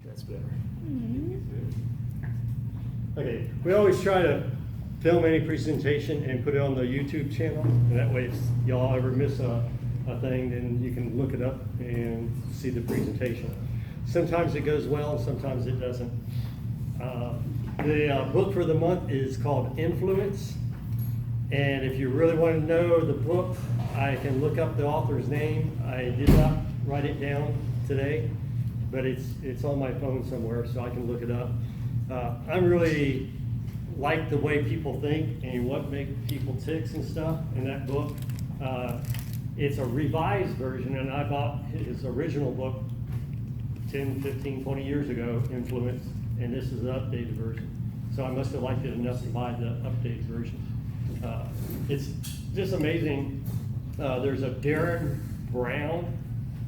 That's better. Okay, we always try to film any presentation and put it on the YouTube channel, and that way if y'all ever miss a thing, then you can look it up and see the presentation. Sometimes it goes well, and sometimes it doesn't. The book for the month is called Influence, and if you really want to know the book, I can look up the author's name. I did not write it down today, but it's on my phone somewhere, so I can look it up. I'm really like the way people think and what makes people tick and stuff in that book. It's a revised version, and I bought his original book 10, 15, 20 years ago, Influence, and this is the updated version. So I must have liked it enough to buy the updated version. It's just amazing. There's a Darren Brown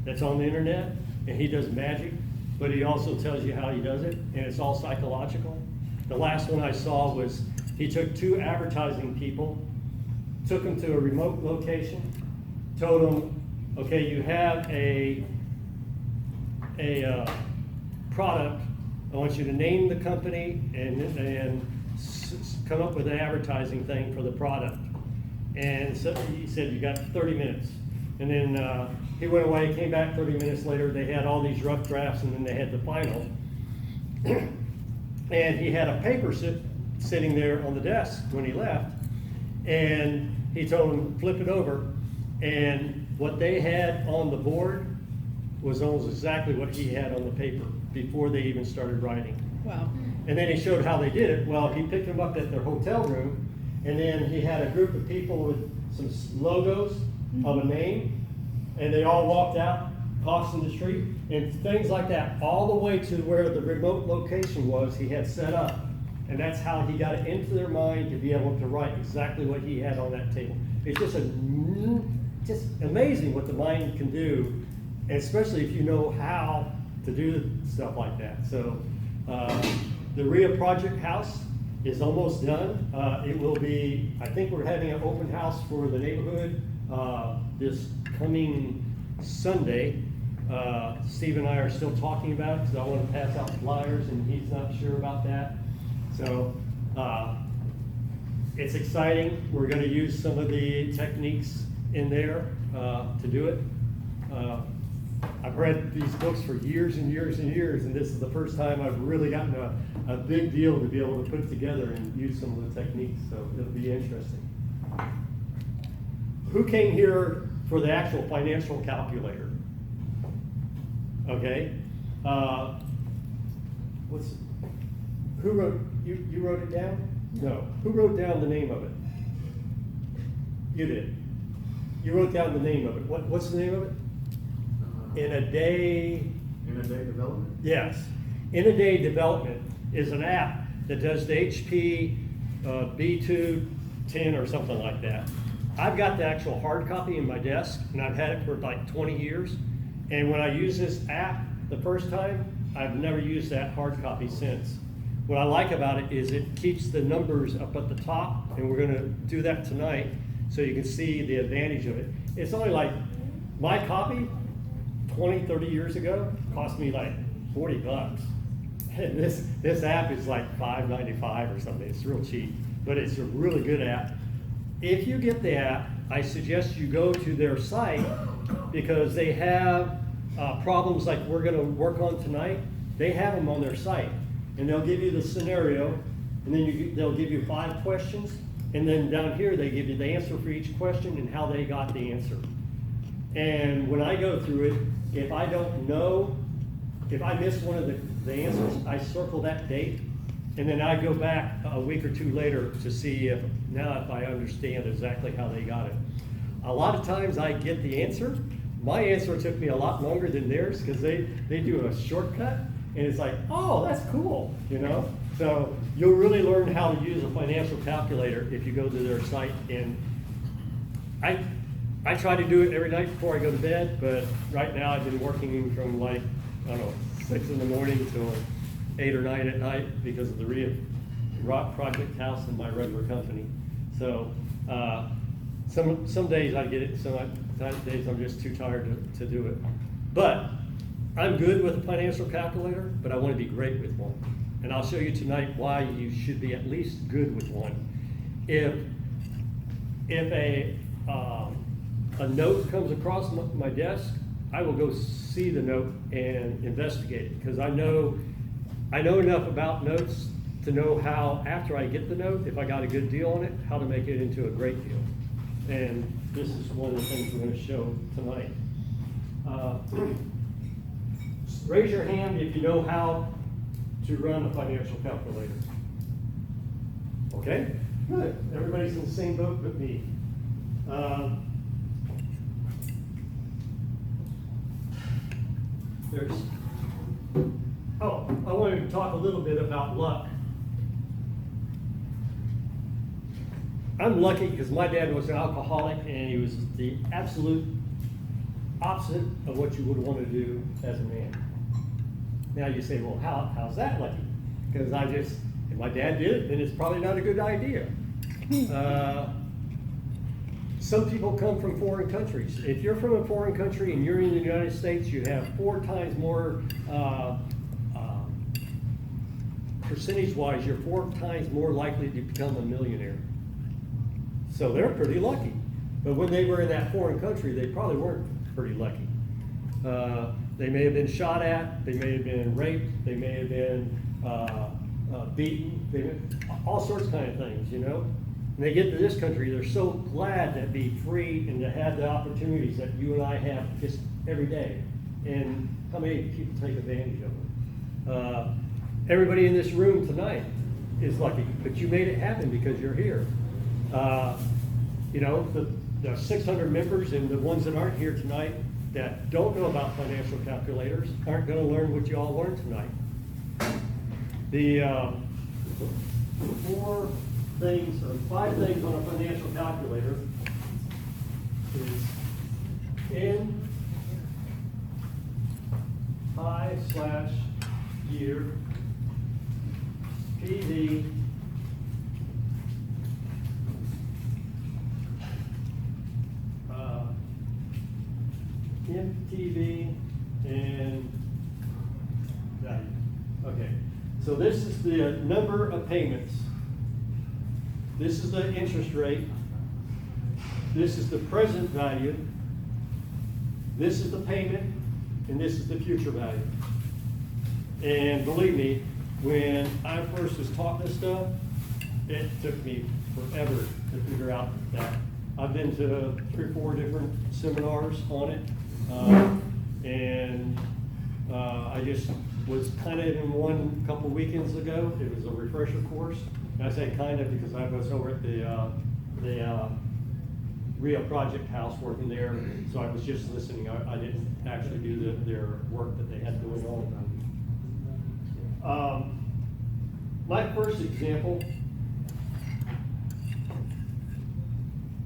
that's on the internet, and he does magic, but he also tells you how he does it, and it's all psychological. The last one I saw was he took 2 advertising people, took them to a remote location, told them, okay, you have a product. I want you to name the company and come up with an advertising thing for the product. And so he said, you got 30 minutes. And then he went away, came back 30 minutes later. They had all these rough drafts, and then they had the final. And he had a paper sitting there on the desk when he left. And he told him, flip it over. And what they had on the board was almost exactly what he had on the paper before they even started writing. Wow. And then he showed how they did it. Well, he picked them up at their hotel room, and then he had a group of people with some logos of a name, and they all walked out, crossing the street, and things like that, all the way to where the remote location was he had set up. And that's how he got it into their mind to be able to write exactly what he had on that table. It's just amazing what the mind can do, and especially if you know how to do stuff like that. So the RIA Project House is almost done. It will be, I think we're having an open house for the neighborhood this coming Sunday. Steve and I are still talking about it because I want to pass out flyers, and he's not sure about that. So it's exciting. We're going to use some of the techniques in there to do it. I've read these books for years and years and years, and this is the first time I've really gotten a big deal to be able to put it together and use some of the techniques, so it'll be interesting. Who came here for the actual financial calculator? Okay. Who wrote, you wrote it down? No. Who wrote down the name of it? You did. You wrote down the name of it. What's the name of it? In a Day Development? Yes. In a Day Development is an app that does the HP B2 10 or something like that. I've got the actual hard copy in my desk, and I've had it for like 20 years. And when I use this app the first time, I've never used that hard copy since. What I like about it is it keeps the numbers up at the top, and we're going to do that tonight so you can see the advantage of it. It's only like, my copy 20, 30 years ago cost me like 40 bucks. And this app is like $5.95 or something. It's real cheap, but it's a really good app. If you get the app, I suggest you go to their site because they have problems like we're going to work on tonight. They have them on their site, and they'll give you the scenario, and then they'll give you 5 questions, and then down here they give you the answer for each question and how they got the answer. And when I go through it, if I don't know, if I miss one of the answers, I circle that date, and then I go back a week or 2 later to see if I understand exactly how they got it. A lot of times I get the answer. My answer took me a lot longer than theirs because they do a shortcut, and it's like, oh, that's cool, you know? So you'll really learn how to use a financial calculator if you go to their site. And I try to do it every night before I go to bed, but right now I've been working from like, I don't know, 6 in the morning till 8 or 9 at night because of the RIA Project House and my regular company. So some days I get it, some days I'm just too tired to do it. But I'm good with a financial calculator, but I want to be great with one. And I'll show you tonight why you should be at least good with one. If a note comes across my desk, I will go see the note and investigate it, because I know enough about notes to know how, after I get the note, if I got a good deal on it, how to make it into a great deal. And this is one of the things we're going to show tonight. Raise your hand if you know how to run a financial calculator. Okay, good. Everybody's in the same boat but me. I wanted to talk a little bit about luck. I'm lucky because my dad was an alcoholic, and he was the absolute opposite of what you would want to do as a man. Now you say, well, how's that lucky? Because if my dad did it, then it's probably not a good idea. Some people come from foreign countries. If you're from a foreign country and you're in the United States, you have 4 times more, percentage-wise, you're 4 times more likely to become a millionaire. So they're pretty lucky. But when they were in that foreign country, they probably weren't pretty lucky. They may have been shot at, they may have been raped, they may have been beaten, all sorts of kind of things, you know? And they get to this country, they're so glad to be free and to have the opportunities that you and I have just every day. And how many people take advantage of them? Everybody in this room tonight is lucky, but you made it happen because you're here. You know, the 600 members and the ones that aren't here tonight that don't know about financial calculators aren't going to learn what you all learned tonight. The 4 things or 5 things on a financial calculator is in, high/year, PV, MTV, and value. Okay, so this is the number of payments. This is the interest rate. This is the present value. This is the payment, and this is the future value. And believe me, when I first was taught this stuff, it took me forever to figure out that. I've been to 3 or 4 different seminars on it, and I just was kind of in one a couple weekends ago. It was a refresher course. And I say kind of because I was over at the Rio Project House working there, so I was just listening. I didn't actually do their work that they had going on. My first example,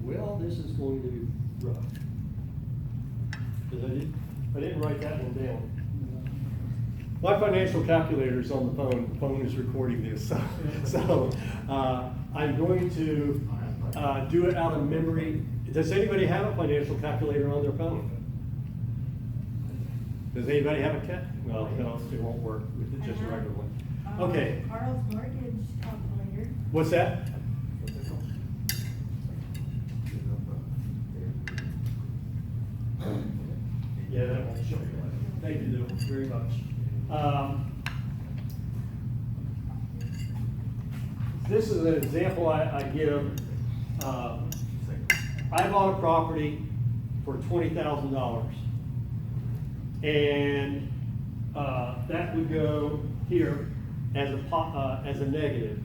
well, this is going to be rough, because I didn't write that one down. My financial calculator is on the phone. The phone is recording this, so I'm going to do it out of memory. Does anybody have a financial calculator on their phone? Does anybody have a cat? Well, no, it won't work with just a regular one. Okay. Carl's mortgage calculator. What's that? Yeah, that won't show you. Thank you very much. This is an example I give. I bought a property for $20,000, and that would go here as a negative.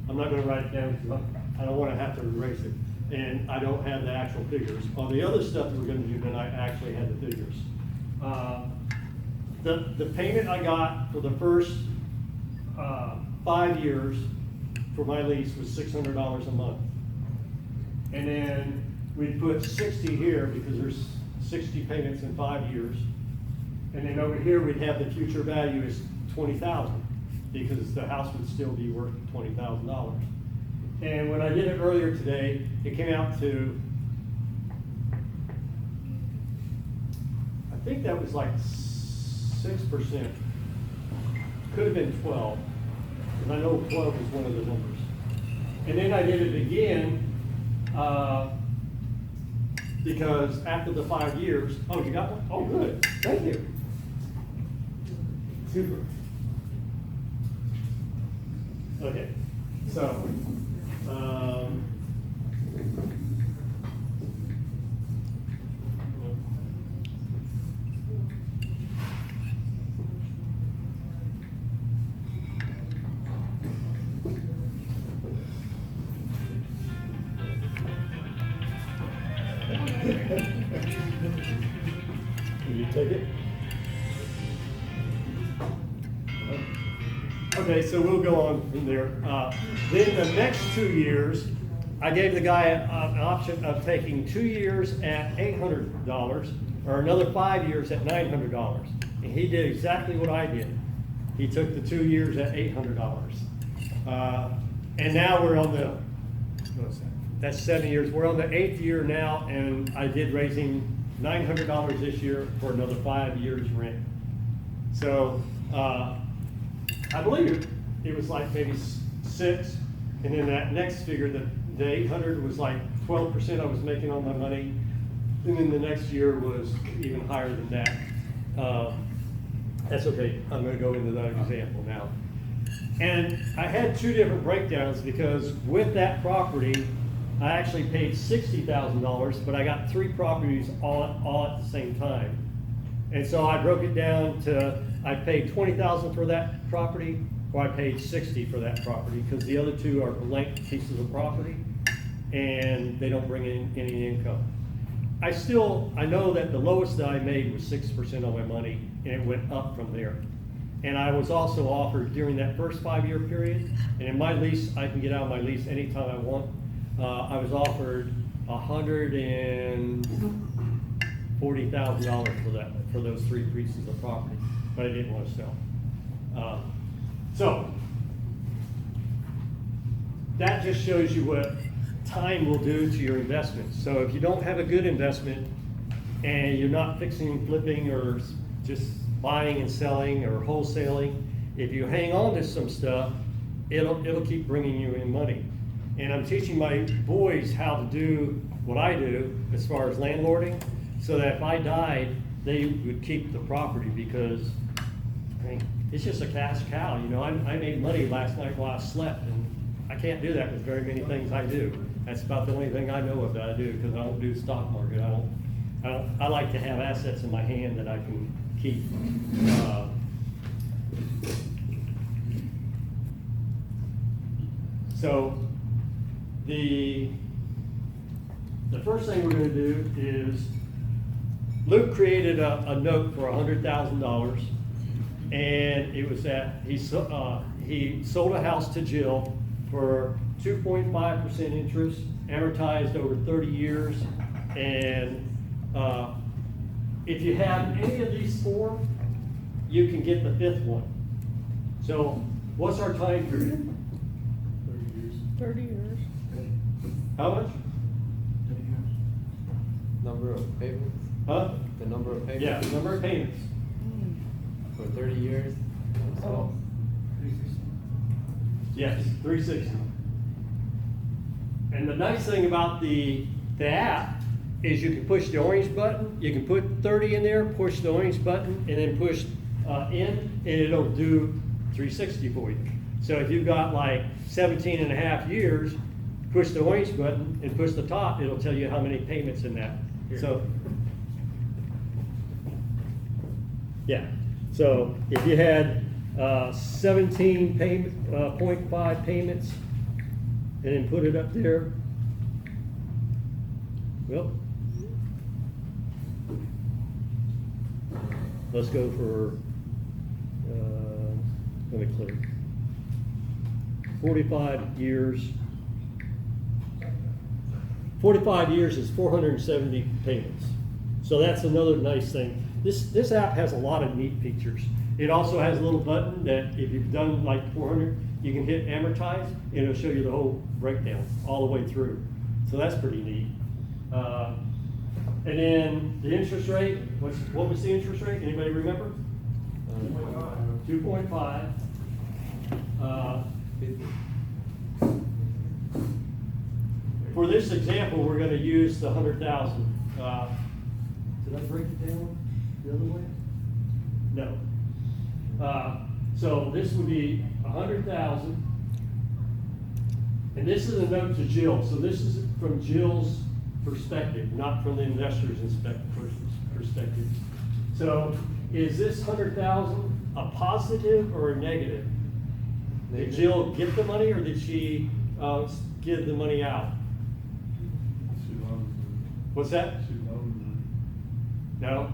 I'm not going to write it down because I don't want to have to erase it, and I don't have the actual figures. On the other stuff that we're going to do, then I actually had the figures. The payment I got for the first 5 years for my lease was $600 a month. And then we'd put 60 here because there's 60 payments in 5 years. And then over here we'd have the future value is $20,000 because the house would still be worth $20,000. And when I did it earlier today, it came out to, I think that was like 6%. Could have been 12, because I know 12 is one of the numbers. And then I did it again, because after the 5 years, oh, you got one? Oh, good, thank you. Super. Okay, so, will you take it? Okay, so we'll go on from there. Then the next 2 years, I gave the guy an option of taking 2 years at $800 or another 5 years at $900. And he did exactly what I did. He took the 2 years at $800. And now we're on the, what's that? That's 7 years. We're on the 8th year now, and I did raise him $900 this year for another 5 years rent. So, I believe it was like maybe 6, and then that next figure, the 800 was like 12% I was making on my money, and then the next year was even higher than that. That's okay, I'm gonna go into that example now. And I had 2 different breakdowns because with that property, I actually paid $60,000, but I got 3 properties all at the same time. And so I broke it down to, I paid $20,000 for that property, or I paid $60,000 for that property, because the other 2 are blank pieces of property, and they don't bring in any income. I know that the lowest that I made was 6% of my money, and it went up from there. And I was also offered during that first 5-year period, and in my lease, I can get out of my lease anytime I want. I was offered $140,000 for those 3 pieces of property, but I didn't want to sell. So that just shows you what time will do to your investments. So if you don't have a good investment and you're not fixing and flipping or just buying and selling or wholesaling, if you hang on to some stuff, it'll keep bringing you in money. And I'm teaching my boys how to do what I do as far as landlording, so that if I died, they would keep the property, because I mean, it's just a cash cow. You know, I made money last night while I slept, and I can't do that with very many things I do. That's about the only thing I know of that I do, because I don't do stock market. I like to have assets in my hand that I can keep. So the first thing we're going to do is, Luke created a note for $100,000, and it was that he sold a house to Jill for 2.5% interest, amortized over 30 years, and if you have any of these 4, you can get the 5th one. So what's our time period? 30 years. How much? Number of payments? Huh? The number of payments? Yeah, number of payments. For 30 years? Oh. Yes, 360. And the nice thing about the app is you can push the orange button, you can put 30 in there, push the orange button, and then push in, and it'll do 360 for you. So if you've got like 17 and a half years, push the orange button and push the top, it'll tell you how many payments in that. So, yeah. So if you had 17.5 payments, and then put it up there, well, let's go for, let me click, 45 years. 45 years is 470 payments. So that's another nice thing. This app has a lot of neat features. It also has a little button that if you've done like 400, you can hit amortize, and it'll show you the whole breakdown all the way through. So that's pretty neat. And then the interest rate, what was the interest rate? Anybody remember? 2.5. 50. For this example, we're gonna use the 100,000. Did I break it down the other way? No. So this would be 100,000. And this is a note to Jill, so this is from Jill's perspective, not from the investor's perspective. So is this 100,000 a positive or a negative? Did Negative. Jill get the money or did she give the money out? What's that? No?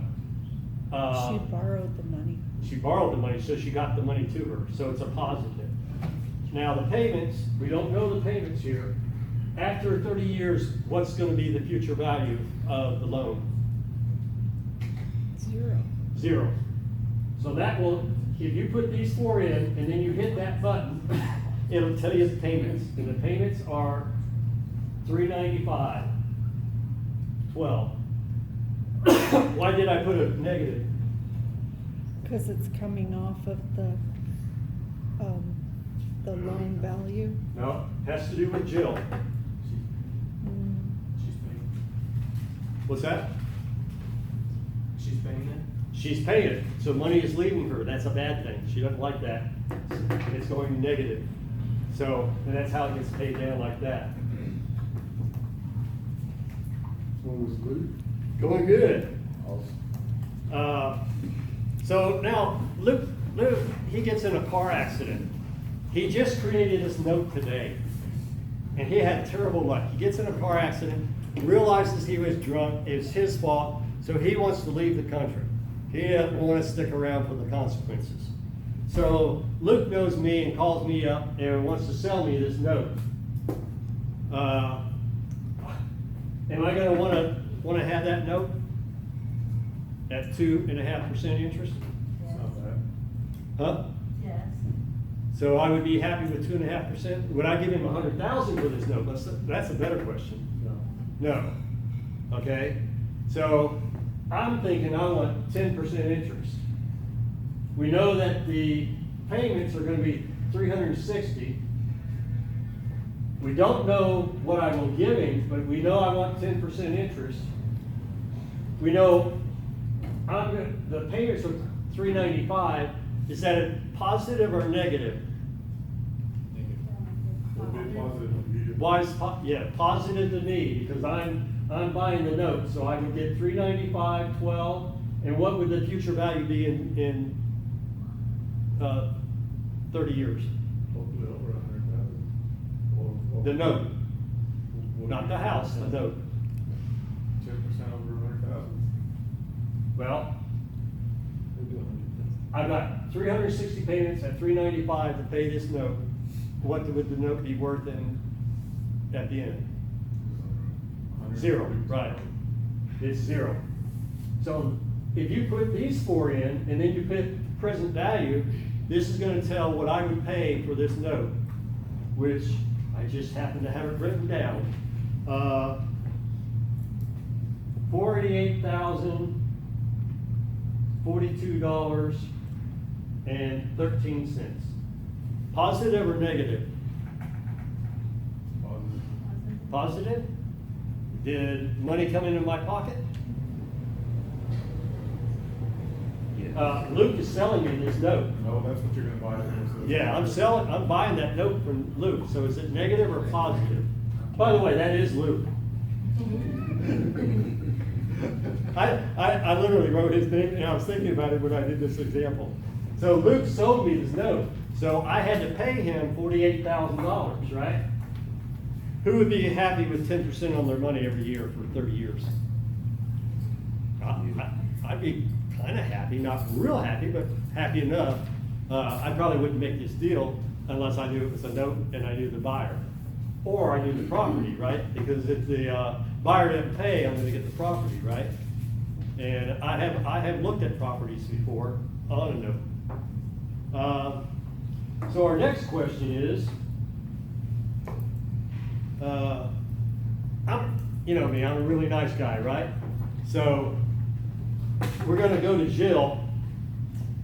She borrowed the money. She borrowed the money, so she got the money to her, so it's a positive. Now, the payments, we don't know the payments here. After 30 years, what's gonna be the future value of the loan? 0. 0. So that will, if you put these 4 in, and then you hit that button, it'll tell you the payments, and the payments are $395.12. Why did I put a negative? Because it's coming off of the loan value. No, has to do with Jill. Mm, What's that? She's paying it? She's paying it, so money is leaving her. That's a bad thing. She doesn't like that. It's going negative. So, and that's how it gets paid down like that. What was Luke? Going good. Awesome. So now, Luke, he gets in a car accident. He just created this note today, and he had terrible luck. He gets in a car accident, realizes he was drunk, it's his fault, so he wants to leave the country. He doesn't want to stick around for the consequences. So Luke knows me and calls me up and wants to sell me this note. Am I going to want to have that note at 2.5% interest? Yes. Huh? Yes. So I would be happy with 2.5%? Would I give him 100,000 for this note? That's a better question. No. Okay? So I'm thinking I want 10% interest. We know that the payments are gonna be $360. We don't know what I will give him, but we know I want 10% interest. We know the payments are $395. Is that a positive or negative? It'll be positive. Why is positive to me, because I'm buying the note, so I would get $395.12, and what would the future value be in 30 years? Hopefully over 100,000. The note, not the house, the note. 10% over 100,000. Well, We'll do 100,000. I've got 360 payments at $395 to pay this note. What would the note be worth at the end? 0, right. It's 0. So if you put these 4 in and then you put present value, this is gonna tell what I would pay for this note, which I just happen to have it written down. $48,042.13. Positive or negative? Positive. Positive? Did money come into my pocket? Luke is selling me this note. No, that's what you're gonna buy. Yeah, I'm buying that note from Luke, so is it negative or positive? By the way, that is Luke. I literally wrote his name, and I was thinking about it when I did this example. So Luke sold me this note, so I had to pay him $48,000, right? Who would be happy with 10% on their money every year for 30 years? I'd be kind of happy, not real happy, but happy enough. I probably wouldn't make this deal unless I knew it was a note and I knew the buyer. Or I knew the property, right? Because if the buyer didn't pay, I'm gonna get the property, right? And I have looked at properties before on a note. So our next question is, you know me, I'm a really nice guy, right? So we're gonna go to Jill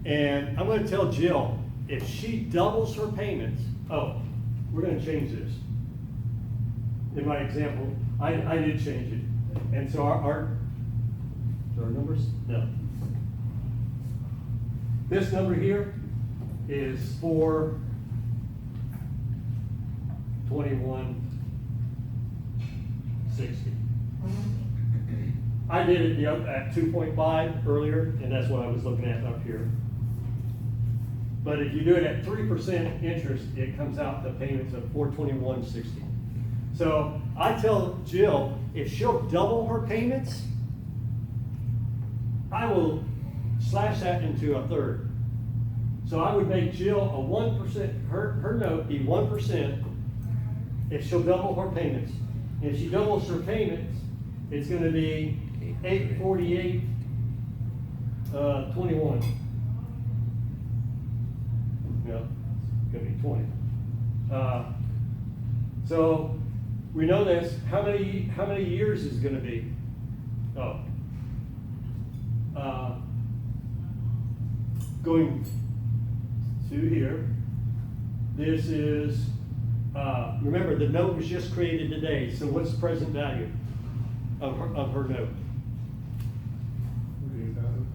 And I'm gonna tell Jill, if she doubles her payments, oh, we're gonna change this. In my example, I did change it. And so our numbers, no. This number here is 42160. I did it at 2.5 earlier, and that's what I was looking at up here. But if you do it at 3% interest, it comes out the payments of 42160. So I tell Jill, if she'll double her payments, I will slash that into a third. So I would make Jill a 1%, her note be 1% if she'll double her payments. If she doubles her payments, it's gonna be 848, 21. No, it's gonna be 20. So we know this. How many years is it gonna be? Oh. Going to here. This is, remember the note was just created today, so what's the present value of her note? 48,000.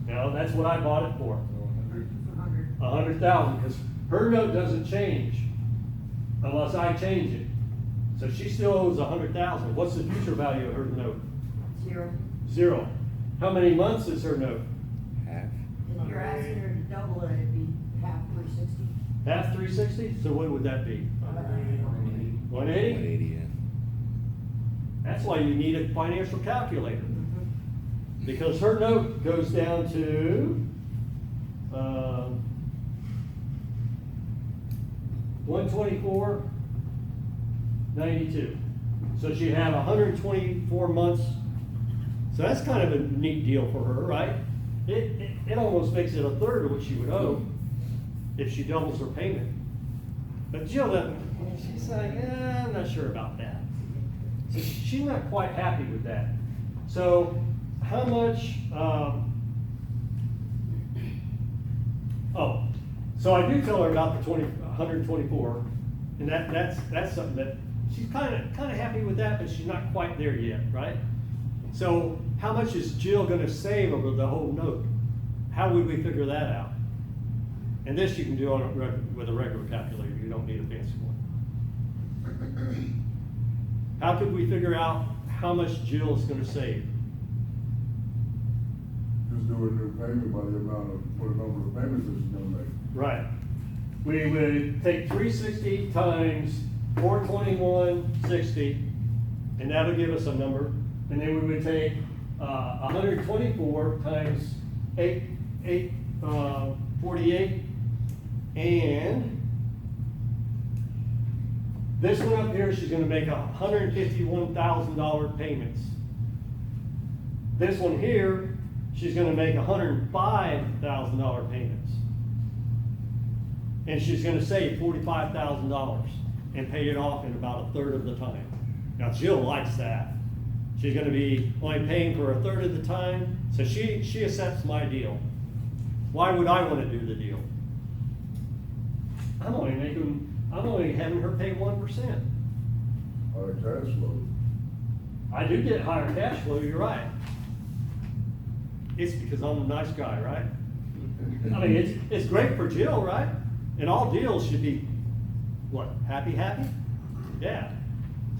Now, that's what I bought it for, 100. 100,000, because her note doesn't change unless I change it. So she still owes 100,000. What's the future value of her note? 0. 0. How many months is her note? Half. If you're asking her to double it, it'd be half 360. Half 360? So what would that be? 180? 180, yeah. That's why you need a financial calculator. Because her note goes down to, 124.92. So she'd have 124 months. So that's kind of a neat deal for her, right? It almost makes it a third of what she would owe if she doubles her payment. But Jill doesn't, she's like, I'm not sure about that. So she's not quite happy with that. So how much, so I do tell her about the 124, and that's something that she's kind of happy with that, but she's not quite there yet, right? So how much is Jill gonna save over the whole note? How would we figure that out? And this you can do with a regular calculator, you don't need a fancy one. How could we figure out how much Jill is gonna save? Just do a new payment by the amount of, what number of payments that she's gonna make. Right. We would take 360 times 421.60, and that'll give us a number. And then we would take 124 times 848, and this one up here, she's gonna make $151,000 payments. This one here, she's gonna make $105,000 payments. And she's gonna save $45,000 and pay it off in about a third of the time. Now Jill likes that. She's gonna be only paying for a third of the time, so she accepts my deal. Why would I wanna do the deal? I'm only having her pay 1%. Higher cash flow. I do get higher cash flow, you're right. It's because I'm a nice guy, right? I mean, it's great for Jill, right? And all deals should be, what, happy? Yeah.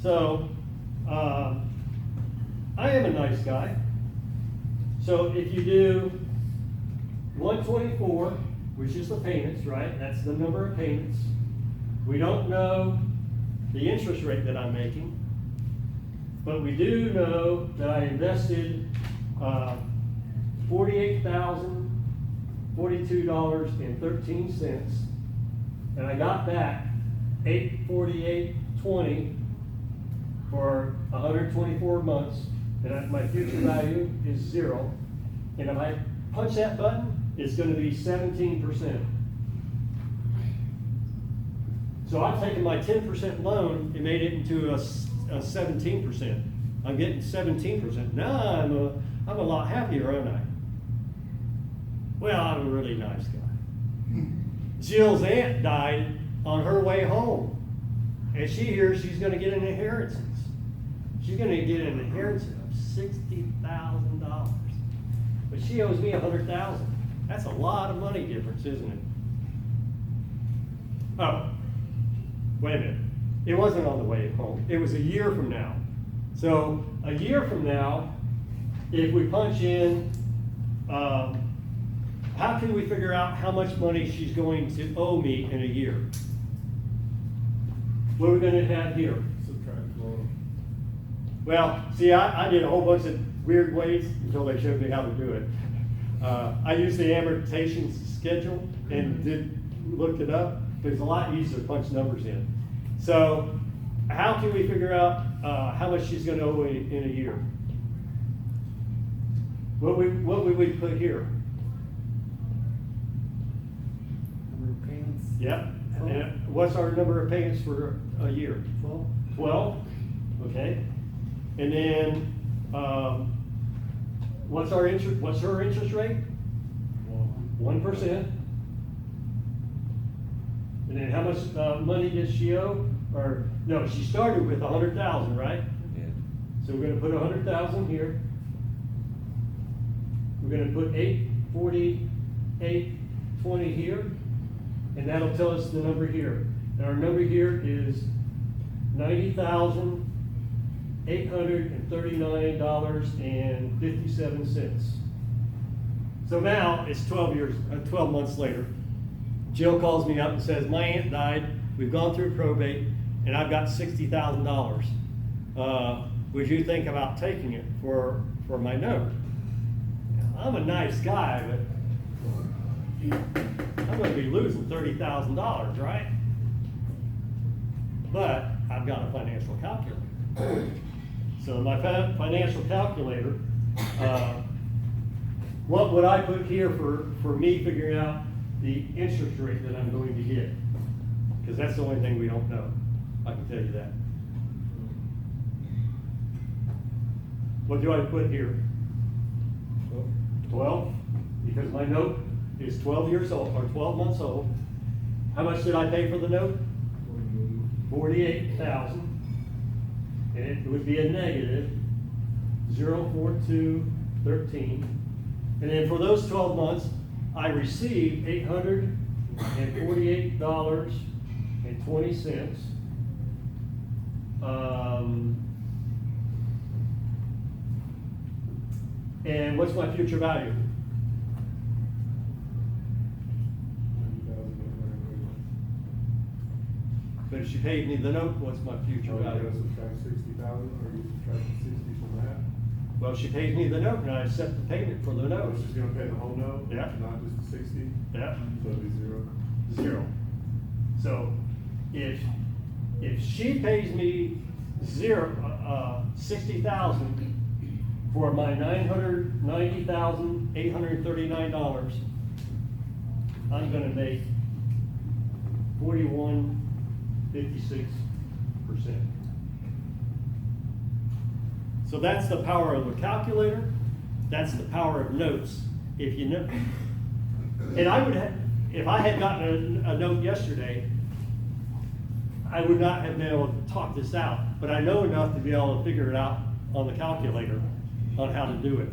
So, I am a nice guy. So if you do 124, which is the payments, right? That's the number of payments. We don't know the interest rate that I'm making, but we do know that I invested $48,042.13, and I got back $848.20 for 124 months, and my future value is 0. And if I punch that button, it's gonna be 17%. So I've taken my 10% loan and made it into a 17%. I'm getting 17%. Now I'm a lot happier, aren't I? Well, I'm a really nice guy. Jill's aunt died on her way home, and she hears she's gonna get an inheritance. She's gonna get an inheritance of $60,000, but she owes me $100,000. That's a lot of money difference, isn't it? Oh, wait a minute. It wasn't on the way home. It was a year from now. So a year from now, if we punch in, how can we figure out how much money she's going to owe me in a year? What are we gonna have here? Subtract 12. Well, see, I did a whole bunch of weird ways until they showed me how to do it. I used the amortization schedule and looked it up. It's a lot easier to punch numbers in. So how can we figure out how much she's gonna owe in a year? What would we put here? Number of payments? Yep. And what's our number of payments for a year? 12? 12, okay. And then, what's her interest rate? 1%. And then how much, money does she owe? Or, no, she started with 100,000, right? Yeah. So we're gonna put 100,000 here. We're gonna put 820 here, and that'll tell us the number here. And our number here is $90,839.57. So now it's 12 months later. Jill calls me up and says, my aunt died, we've gone through probate, and I've got $60,000. Would you think about taking it for my note? I'm a nice guy, but I'm gonna be losing $30,000, right? But I've got a financial calculator. So my financial calculator, what would I put here for me figuring out the interest rate that I'm going to get? Because that's the only thing we don't know. I can tell you that. What do I put here? 12, because my note is 12 years old, or 12 months old. How much did I pay for the note? 48,000. And it would be a negative 04213. And then for those 12 months, I received $848.20. And what's my future value? 90,881. But if she paid me the note, what's my future Oh, you value? gotta subtract 60,000, or you subtract 60 from that? Well, she pays me the note and I accept the payment for the Oh, note. she's gonna pay the whole note? Yeah. Not just the 60? Yeah, So it'd be 0. 0. So if she pays me 60,000 for my $990,839, I'm gonna make 41.56%. So that's the power of the calculator. That's the power of notes. If you know, and I would have, if I had gotten a note yesterday, I would not have been able to talk this out, but I know enough to be able to figure it out on the calculator on how to do it.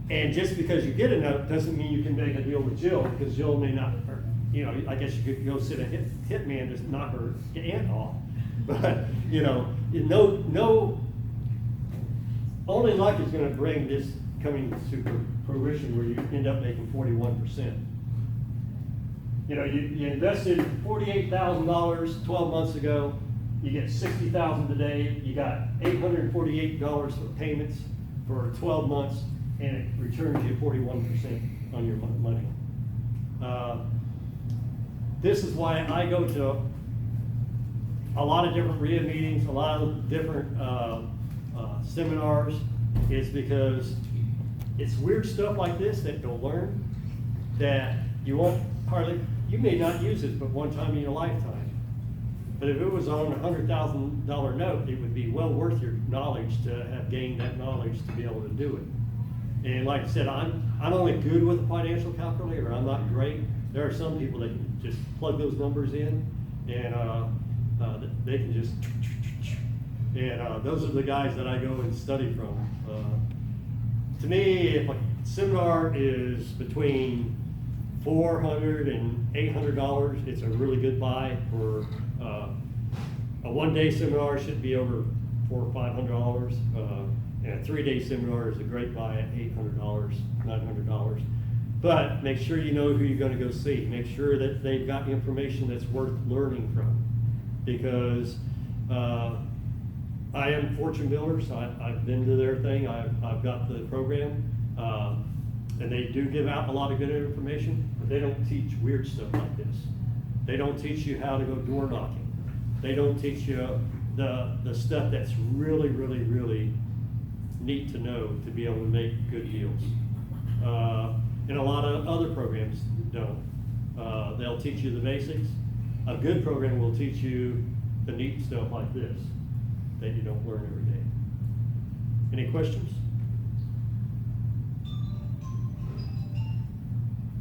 And just because you get a note doesn't mean you can make a deal with Jill, because Jill may not, or, you know, I guess you could go sit and hit me and just knock her aunt off. But, you know, only luck is gonna bring this coming to fruition where you end up making 41%. You know, you invested $48,000 12 months ago, you get $60,000 today, you got $848 for payments for 12 months, and it returns you 41% on your money. This is why I go to a lot of different RIA meetings, a lot of different seminars, is because it's weird stuff like this that you'll learn that you won't you may not use it but one time in your lifetime. But if it was on a $100,000 note, it would be well worth your knowledge to have gained that knowledge to be able to do it. And like I said, I'm only good with a financial calculator. I'm not great. There are some people that can just plug those numbers in, and they can just. And those are the guys that I go and study from. To me, if a seminar is between $400 and $800, it's a really good buy. For a one-day seminar should be over $400 or $500, and a 3-day seminar is a great buy at $800, $900. But make sure you know who you're going to go see. Make sure that they've got information that's worth learning from, because I am Fortune Builders. I've been to their thing. I've got the program, and they do give out a lot of good information, but they don't teach weird stuff like this. They don't teach you how to go door knocking. They don't teach you the stuff that's really, really, really neat to know to be able to make good deals. And a lot of other programs don't. They'll teach you the basics. A good program will teach you the neat stuff like this that you don't learn every day. Any questions?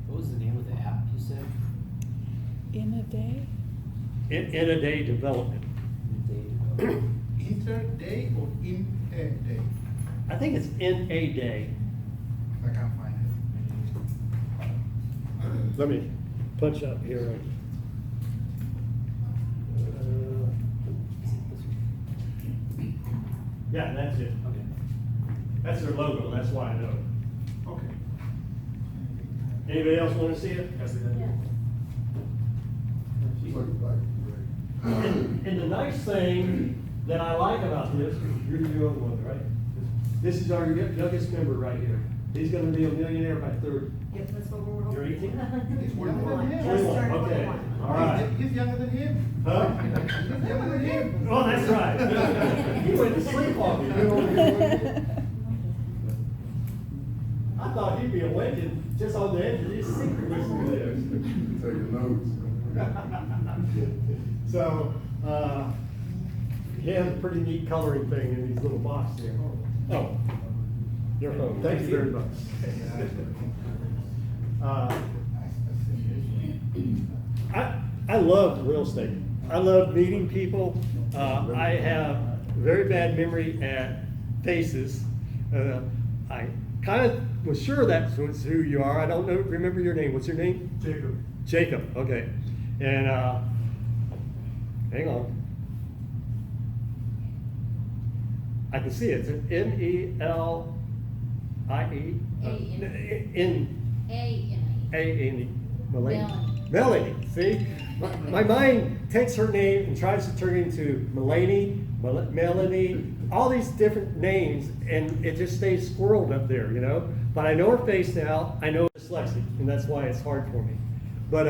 What was the name of the app you said? In a day? In a day development. Inter-day or in a day? I think it's in a day. I can't find it. Let me punch up here. Yeah, that's it. Okay. That's their logo, that's why I know it. Okay. Anybody else want to see it? Look like, And the nice thing that I like about this, you're the other one, right? This is our youngest member right here. He's gonna be a millionaire by 30. Yep, that's what we're hoping. You're 18? He's younger than him. Just 21, turned okay. 21. All right. He's younger than him. Huh? He's younger than him. Oh, that's right. He went to sleep on me. I thought he'd be awakened just on the edge of his seat listening to this. taking notes. So, he has a pretty neat coloring thing in these little boxes there. Oh, your phone. Thank you very much. I love real estate. I love meeting people. I have very bad memory at faces. I kind of was sure that's who you are. I don't know. Remember your name. What's your name? Jacob. Jacob. Okay. And hang on. I can see it. It's an MELIE. A-N-E. Melanie. Melanie. See? My mind takes her name and tries to turn it into Melanie, Melanie, all these different names, and it just stays squirreled up there, you know? But I know her face now. I know it's dyslexic, and that's why it's hard for me. But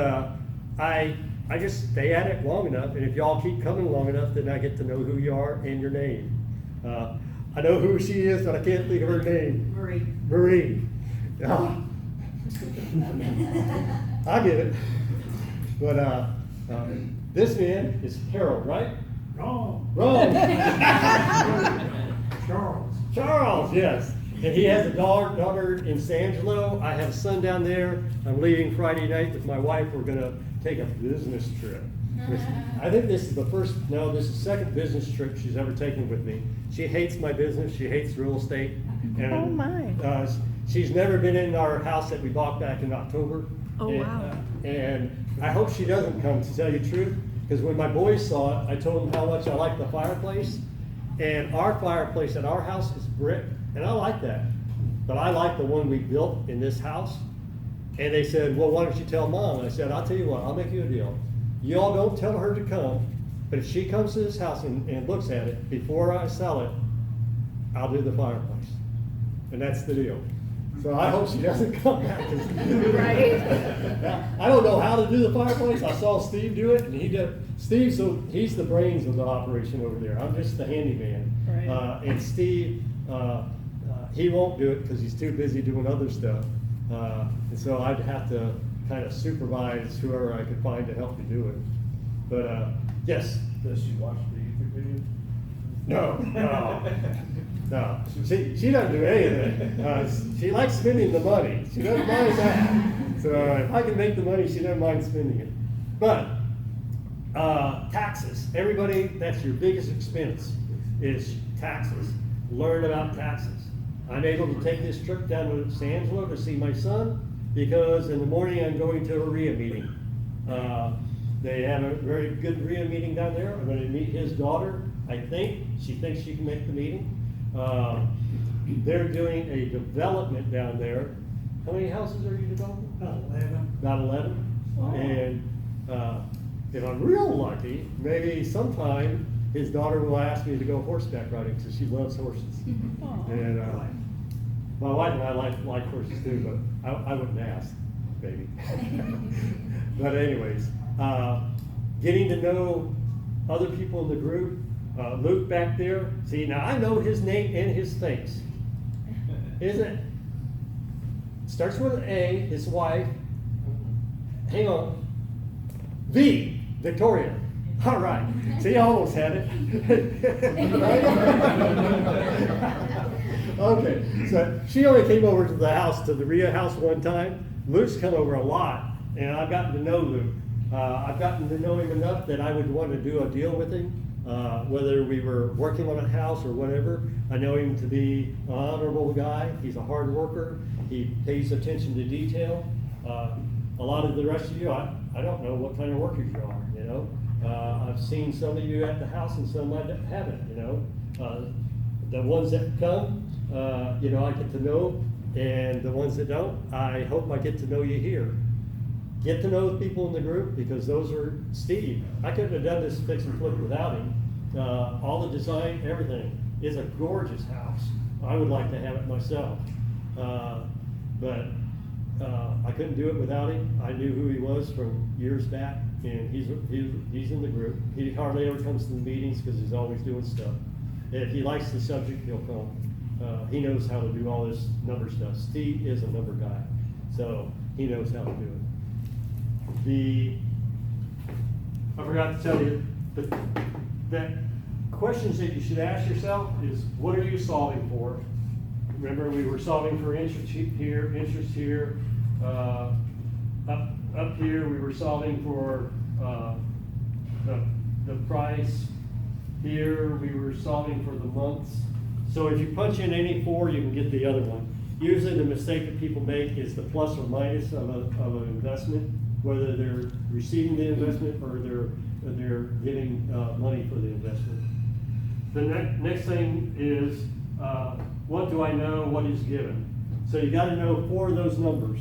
I just stay at it long enough, and if y'all keep coming long enough, then I get to know who you are and your name. I know who she is, but I can't think of her name. Marie. Marie. Oh. I get it. But this man is Harold, right? Wrong. Wrong. Charles. Charles, yes. And he has a daughter in San Angelo. I have a son down there. I'm leaving Friday night with my wife. We're gonna take a business trip. I think this is this is the second business trip she's ever taken with me. She hates my business. She hates real estate. And, Oh, my. She's never been in our house that we bought back in October. Oh, And, wow. And I hope she doesn't come, to tell you the truth, because when my boys saw it, I told them how much I like the fireplace. And our fireplace at our house is brick, and I like that. But I like the one we built in this house. And they said, well, why don't you tell Mom? And I said, I'll tell you what, I'll make you a deal. You all don't tell her to come, but if she comes to this house and looks at it, before I sell it, I'll do the fireplace. And that's the deal. So I hope she doesn't come back. Right. I don't know how to do the fireplace. I saw Steve do it, and he did. Steve, so he's the brains of the operation over there. I'm just the handyman. Right. And Steve, he won't do it because he's too busy doing other stuff. And so I'd have to kind of supervise whoever I could find to help me do it. But yes. Does she watch the YouTube video? No. No, she doesn't do anything. She likes spending the money. She doesn't mind that. So if I can make the money, she doesn't mind spending it. But taxes. Everybody, that's your biggest expense is taxes. Learn about taxes. I'm able to take this trip down to San Angelo to see my son because in the morning I'm going to a RIA meeting. They have a very good RIA meeting down there. I'm going to meet his daughter. I think she thinks she can make the meeting. They're doing a development down there. How many houses are you developing? About 11. About 11. And if I'm real lucky, maybe sometime his daughter will ask me to go horseback riding because she loves horses. Aw. And my wife and I like horses too, but I wouldn't ask, maybe. But anyways, getting to know other people in the group. Luke back there, see, now I know his name and his face. Isn't it? Starts with an A, his wife. Hang on. V, Victoria. All right. See, I almost had it. Okay, so she only came over to the house, to the RIA house one time. Luke's come over a lot, and I've gotten to know Luke. I've gotten to know him enough that I would want to do a deal with him. Whether we were working on a house or whatever, I know him to be an honorable guy. He's a hard worker. He pays attention to detail. A lot of the rest of you, I don't know what kind of workers you are, you know. I've seen some of you at the house and some I haven't, you know. The ones that come, you know, I get to know, and the ones that don't, I hope I get to know you here. Get to know the people in the group because those are Steve. I couldn't have done this fix and flip without him. All the design, everything is a gorgeous house. I would like to have it myself, but I couldn't do it without him. I knew who he was from years back, and he's in the group. He hardly ever comes to the meetings because he's always doing stuff. If he likes the subject, he'll come. He knows how to do all this number stuff. Steve is a number guy, so he knows how to do it. I forgot to tell you, but that questions that you should ask yourself is, what are you solving for? Remember, we were solving for interest here, up here, we were solving for the price. Here, we were solving for the months. So if you punch in any four, you can get the other one. Usually the mistake that people make is the plus or minus of an investment, whether they're receiving the investment or they're getting money for the investment. The next thing is, what do I know, what is given? So you gotta know four of those numbers.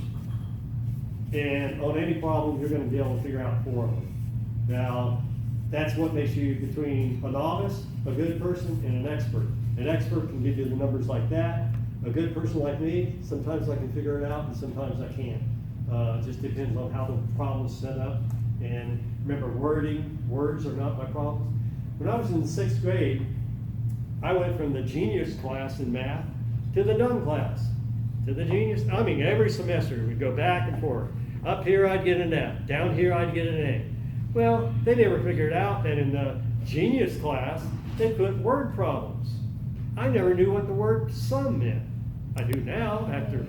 And on any problem, you're gonna be able to figure out four of them. Now, that's what makes you between a novice, a good person, and an expert. An expert can give you the numbers like that. A good person like me, sometimes I can figure it out and sometimes I can't. It just depends on how the problem's set up. And remember, words are not my problems. When I was in the 6th grade, I went from the genius class in math to the dumb class. To the genius, I mean, every semester we'd go back and forth. Up here I'd get an F, down here I'd get an A. Well, they never figured out that in the genius class, they put word problems. I never knew what the word sum meant. I do now after,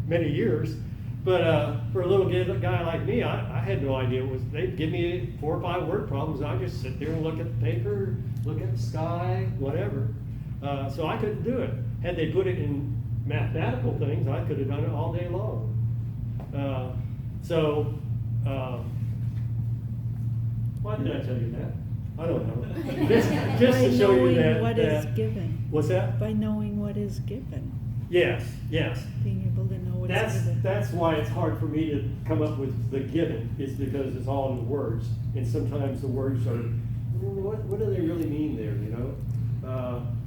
many years. But for a little guy like me, I had no idea what was. They'd give me 4 or 5 word problems. I just sit there and look at the paper, look at the sky, whatever. So I couldn't do it. Had they put it in mathematical things, I could have done it all day long. Why did I tell you that? I don't know. Just to show you that. By knowing what is given. What's that? By knowing what is given. Yes. Being able to know what's given. That's why it's hard for me to come up with the given, is because it's all in the words. And sometimes the words are, what do they really mean there,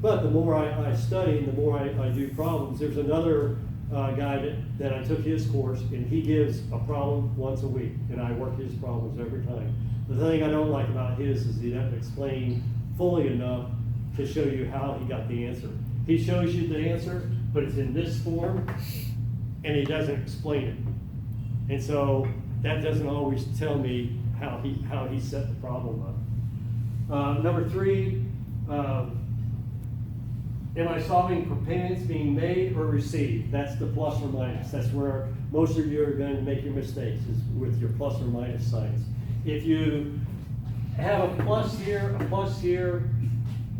But the more I study and the more I do problems, there's another guy that I took his course, and he gives a problem once a week, and I work his problems every time. The thing I don't like about his is he doesn't explain fully enough to show you how he got the answer. He shows you the answer, but it's in this form, and he doesn't explain it. And so that doesn't always tell me how he set the problem up. Number 3, am I solving for payments being made or received? That's the plus or minus. That's where most of you are going to make your mistakes, is with your plus or minus signs. If you have a plus here,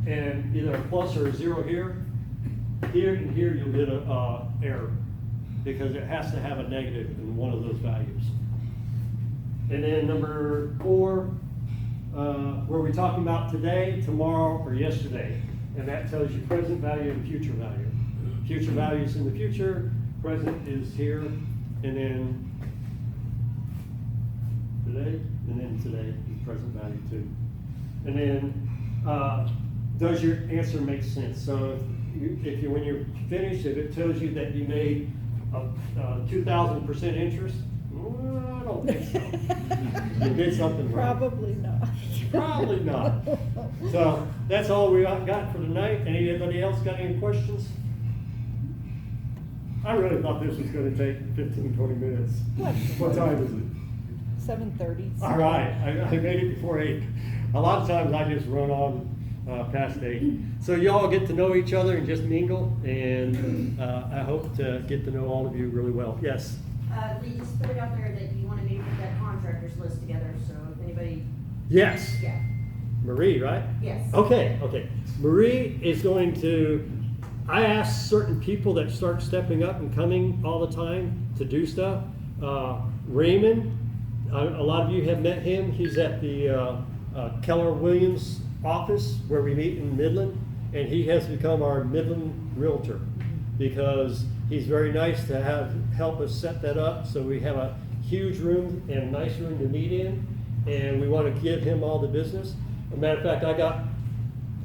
and either a plus or a zero here and here you'll get a error, because it has to have a negative in one of those values. And then number 4, were we talking about today, tomorrow, or yesterday? And that tells you present value and future value. Future value is in the future, present is here, and then today, and then today is present value too. And then, does your answer make sense? So if you, when you're finished, if it tells you that you made a 2,000% interest, I don't think so. You did something wrong. Probably not. Probably not. So that's all we got for tonight. Anybody else got any questions? I really thought this was gonna take 15, 20 minutes. What time is it? 7:30. All right, I made it before 8. A lot of times I just run on past 8. So y'all get to know each other and just mingle, and I hope to get to know all of you really well. Yes? Lee, just put it out there that you wanna maybe put that contractors list together, so if anybody, Yes. yeah, Marie, right? yes. Okay. Marie is going to, I asked certain people that start stepping up and coming all the time to do stuff. Raymond, a lot of you have met him. He's at the Keller Williams office where we meet in Midland, and he has become our Midland realtor because he's very nice to help us set that up. So we have a huge room and a nice room to meet in, and we want to give him all the business. As a matter of fact, I got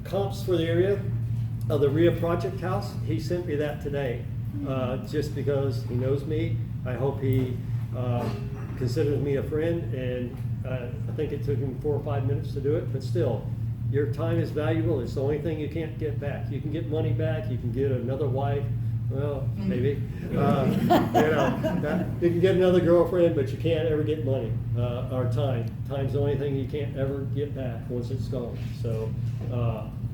comps for the area of the RIA project house. He sent me that today, just because he knows me. I hope he considers me a friend, and I think it took him 4 or 5 minutes to do it, but still, your time is valuable. It's the only thing you can't get back. You can get money back, you can get another wife, well, maybe. You can get another girlfriend, but you can't ever get money, or time. Time's the only thing you can't ever get back once it's gone. So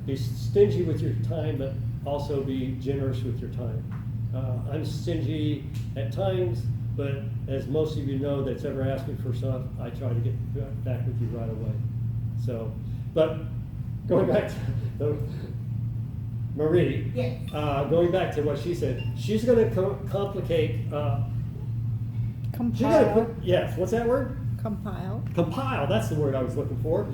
be stingy with your time, but also be generous with your time. I'm stingy at times, but as most of you know that's ever asked me for stuff, I try to get back with you right away. So, but going back to Marie, Yes. Going back to what she said, she's going to complicate. She's going to Compile. put, yes, what's that word? Compile. Compile, that's the word I was looking for.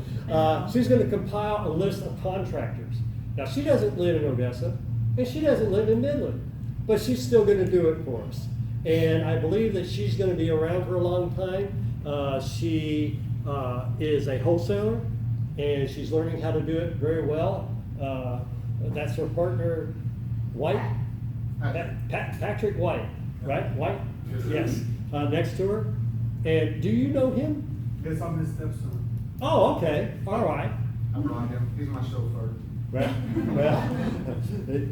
She's going to compile a list of contractors. Now, she doesn't live in Odessa, and she doesn't live in Midland, but she's still going to do it for us. And I believe that she's going to be around for a long time. She is a wholesaler, and she's learning how to do it very well. That's her partner, White, Patrick White, right? White? Yes. Next to her. And do you know him? Yes, I'm his stepson. Oh, okay. All right. I brought him, he's my chauffeur. Well,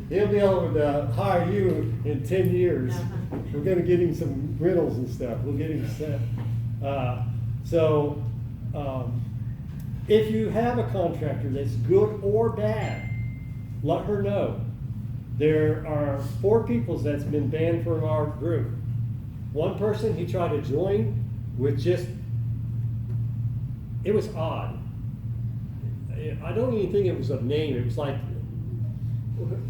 he'll be able to hire you in 10 years. We're going to get him some rentals and stuff. We'll get him set. If you have a contractor that's good or bad, let her know. There are 4 people that's been banned from our group. One person, he tried to join with just, it was odd. I don't even think it was a name. It was like,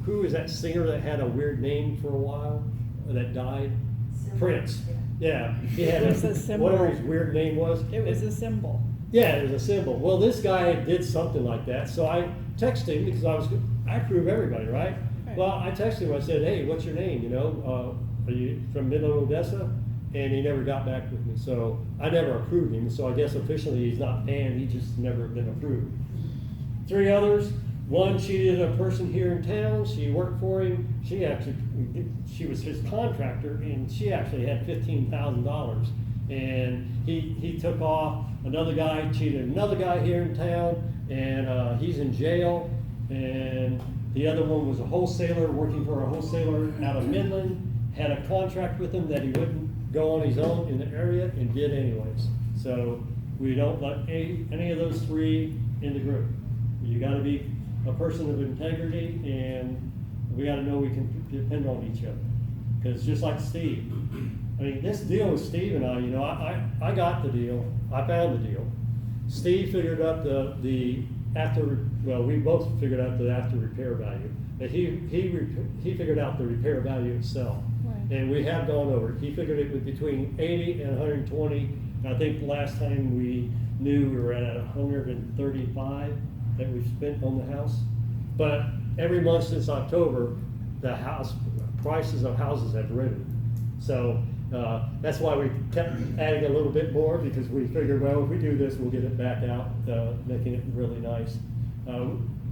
who was that singer that had a weird name for a while, that died? Prince. Yeah, he had It was a symbol. whatever his weird name was. It was a symbol. Yeah, it was a symbol. Well, this guy did something like that, so I texted him because I approve everybody, right? Right. Well, I texted him. I said, "Hey, what's your name? You know, are you from Midland, Odessa?" And he never got back with me, so I never approved him. So I guess officially he's not banned. He just never been approved. 3 others. One cheated a person here in town. She worked for him. She was his contractor, and she actually had $15,000. And he took off. Another guy cheated another guy here in town, and he's in jail. And the other one was a wholesaler working for a wholesaler out of Midland. Had a contract with him that he wouldn't go on his own in the area, and did anyways. So we don't let any of those 3 in the group. You got to be a person of integrity, and we gotta know we can depend on each other. Cause just like Steve, I mean, this deal with Steve and I, you know, I got the deal, I found the deal. Steve figured out the after, well, we both figured out the after repair value, but he figured out the repair value itself. Right. And we have gone over it. He figured it was between 80 and 120. I think the last time we knew we were at 135 that we spent on the house. But every month since October, the house prices of houses have risen. So that's why we kept adding a little bit more, because we figured, well, if we do this, we'll get it back out, making it really nice.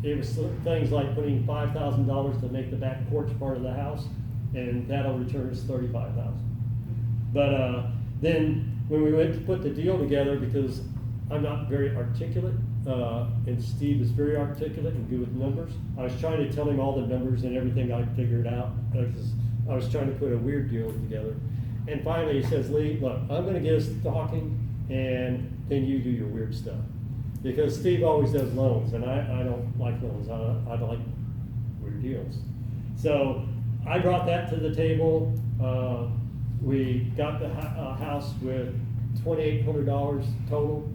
It was things like putting $5,000 to make the back porch part of the house, and that'll return us $35,000. But then when we went to put the deal together, because I'm not very articulate, and Steve is very articulate and good with numbers, I was trying to tell him all the numbers and everything I figured out, because I was trying to put a weird deal together. And finally he says, Lee, look, I'm gonna get us talking, and then you do your weird stuff. Because Steve always does loans, and I don't like loans, I like weird deals. So I brought that to the table. We got the house with $2,800 total,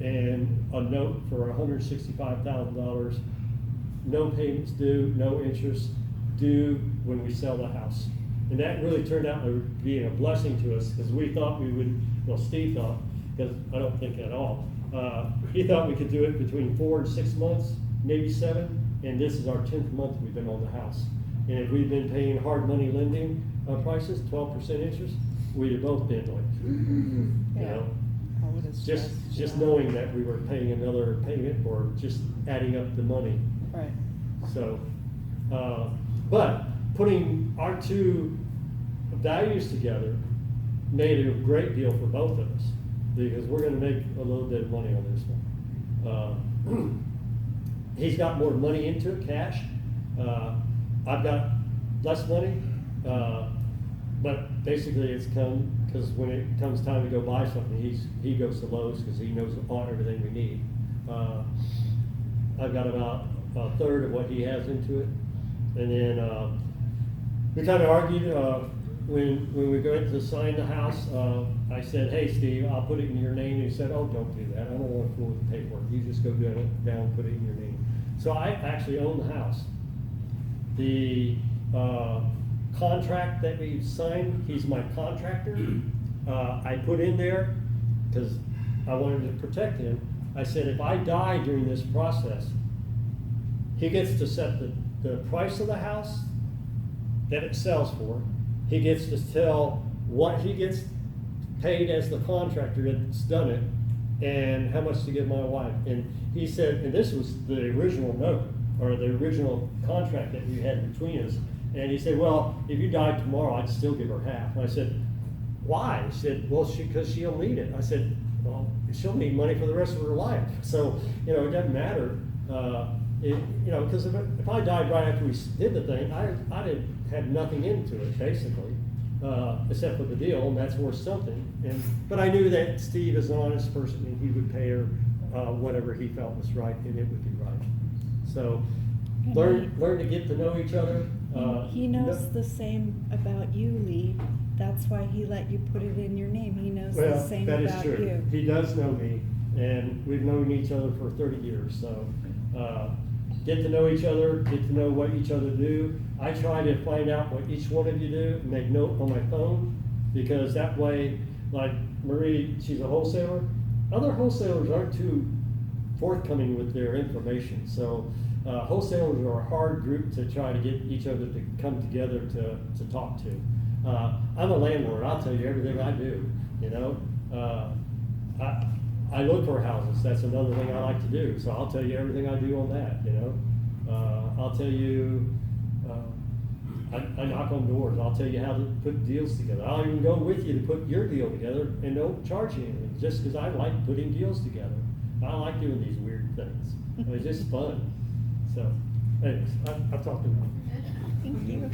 and a note for $165,000. No payments due, no interest due when we sell the house. And that really turned out to be a blessing to us, because we thought we would, well, Steve thought, because I don't think at all, he thought we could do it between 4 and 6 months, maybe 7, and this is our 10th month we've been on the house. And if we'd been paying hard money lending prices, 12% interest, we'd have both been like, you know, I would have just stressed. knowing that we were paying another payment or just adding up the money. Right. So, but putting our two values together made a great deal for both of us, because we're gonna make a little bit of money on this one. He's got more money into it, cash. I've got less money, but basically it's come, because when it comes time to go buy something, he goes to Lowe's, because he knows everything we need. I've got about a third of what he has into it. And then we kind of argued when we were going to sign the house. I said, hey, Steve, I'll put it in your name. And he said, oh, don't do that. I don't want to fool with the paperwork. You just go down and put it in your name. So I actually own the house. The contract that we signed, he's my contractor. I put in there, because I wanted to protect him, I said, if I die during this process, he gets to set the price of the house that it sells for. He gets to tell what he gets paid as the contractor that's done it, and how much to give my wife. And he said, and this was the original note, or the original contract that we had between us. And he said, well, if you died tomorrow, I'd still give her half. And I said, why? He said, well, because she'll need it. I said, well, she'll need money for the rest of her life. So, you know, it doesn't matter. You know, because if I died right after we did the thing, I'd had nothing into it, basically, except for the deal, and that's worth something. But I knew that Steve is an honest person, and he would pay her whatever he felt was right, and it would be right. So learn to get to know each other. He knows the same about you, Lee. That's why he let you put it in your name. He knows the Well, same that is about true. you. He does know me, and we've known each other for 30 years, so get to know each other, get to know what each other do. I try to find out what each one of you do, and make note on my phone, because that way, like Marie, she's a wholesaler. Other wholesalers aren't too forthcoming with their information, so wholesalers are a hard group to try to get each other to come together to talk to. I'm a landlord, I'll tell you everything I do, you know. I look for houses, that's another thing I like to do, so I'll tell you everything I do on that, you know. I'll tell you, I knock on doors, I'll tell you how to put deals together. I'll even go with you to put your deal together and don't charge you anything, just because I like putting deals together. I like doing these weird things, it's just fun. So, anyways, I've talked enough. Thank you.